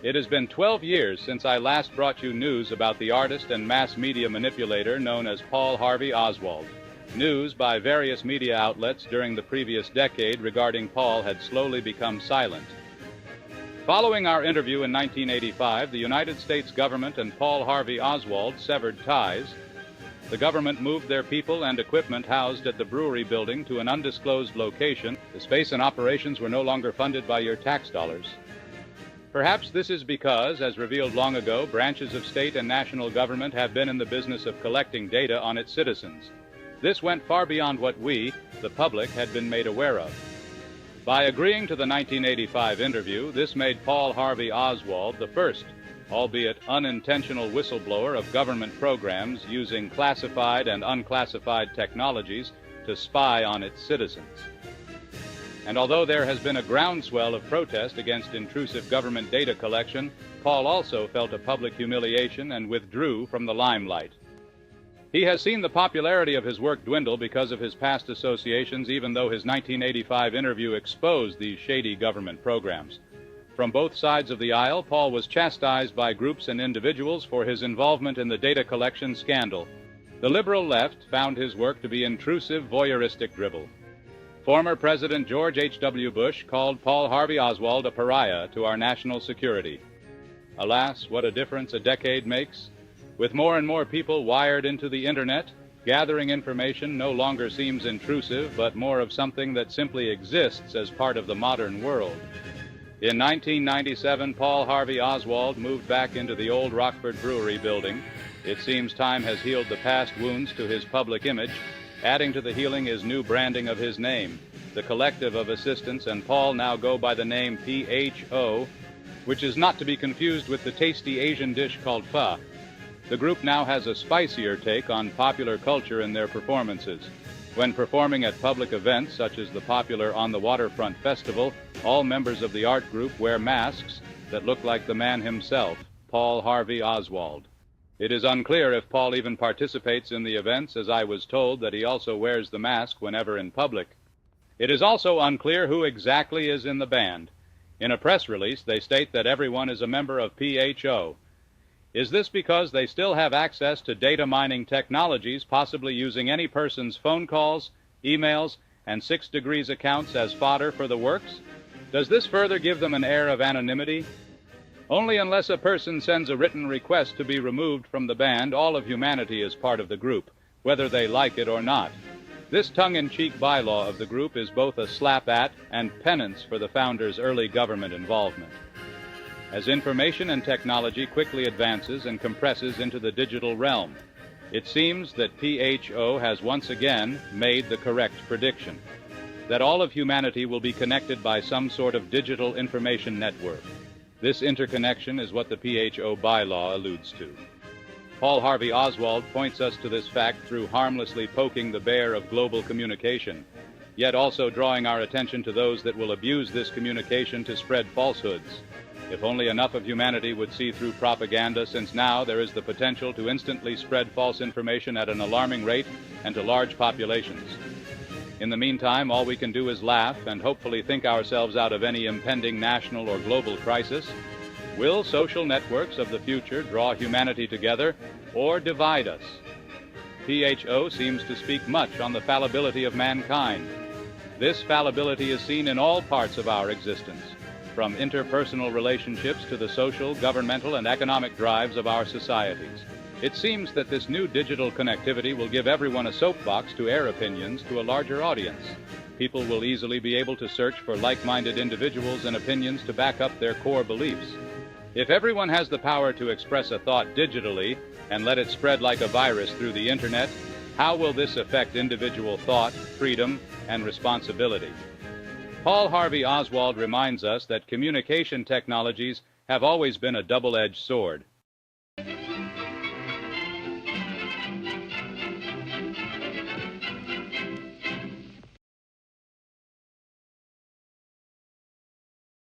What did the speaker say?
It has been 12 years since I last brought you news about the artist and mass media manipulator known as Paul Harvey Oswald. News by various media outlets during the previous decade regarding Paul had slowly become silent. Following our interview in 1985, the United States government and Paul Harvey Oswald severed ties. The government moved their people and equipment housed at the brewery building to an undisclosed location. The space and operations were no longer funded by your tax dollars. Perhaps this is because, as revealed long ago, branches of state and national government have been in the business of collecting data on its citizens. This went far beyond what we, the public, had been made aware of. By agreeing to the 1985 interview, this made Paul Harvey Oswald the first, albeit unintentional, whistleblower of government programs using classified and unclassified technologies to spy on its citizens. And although there has been a groundswell of protest against intrusive government data collection, Paul also felt a public humiliation and withdrew from the limelight. He has seen the popularity of his work dwindle because of his past associations, even though his 1985 interview exposed these shady government programs. From both sides of the aisle, Paul was chastised by groups and individuals for his involvement in the data collection scandal. The liberal left found his work to be intrusive, voyeuristic drivel. Former President George H.W. Bush called Paul Harvey Oswald a pariah to our national security. Alas, what a difference a decade makes. With more and more people wired into the internet, gathering information no longer seems intrusive, but more of something that simply exists as part of the modern world. In 1997, Paul Harvey Oswald moved back into the old Rockford Brewery building. It seems time has healed the past wounds to his public image. Adding to the healing is new branding of his name. The collective of assistants and Paul now go by the name PHO, which is not to be confused with the tasty Asian dish called pho. The group now has a spicier take on popular culture in their performances. When performing at public events such as the popular On the Waterfront Festival, all members of the art group wear masks that look like the man himself, Paul Harvey Oswald. It is unclear if Paul even participates in the events, as I was told that he also wears the mask whenever in public. It is also unclear who exactly is in the band. In a press release, they state that everyone is a member of PHO. Is this because they still have access to data mining technologies, possibly using any person's phone calls, emails, and 6 Degrees accounts as fodder for the works? Does this further give them an air of anonymity? Only unless a person sends a written request to be removed from the band, all of humanity is part of the group, whether they like it or not. This tongue-in-cheek bylaw of the group is both a slap at and penance for the founders' early government involvement. As information and technology quickly advances and compresses into the digital realm, it seems that PHO has once again made the correct prediction, that all of humanity will be connected by some sort of digital information network. This interconnection is what the PHO bylaw alludes to. Paul Harvey Oswald points us to this fact through harmlessly poking the bear of global communication, yet also drawing our attention to those that will abuse this communication to spread falsehoods. If only enough of humanity would see through propaganda, since now there is the potential to instantly spread false information at an alarming rate and to large populations. In the meantime, all we can do is laugh and hopefully think ourselves out of any impending national or global crisis. Will social networks of the future draw humanity together or divide us? PHO seems to speak much on the fallibility of mankind. This fallibility is seen in all parts of our existence, from interpersonal relationships to the social, governmental, and economic drives of our societies. It seems that this new digital connectivity will give everyone a soapbox to air opinions to a larger audience. People will easily be able to search for like-minded individuals and opinions to back up their core beliefs. If everyone has the power to express a thought digitally and let it spread like a virus through the internet, how will this affect individual thought, freedom, and responsibility? Paul Harvey Oswald reminds us that communication technologies have always been a double-edged sword.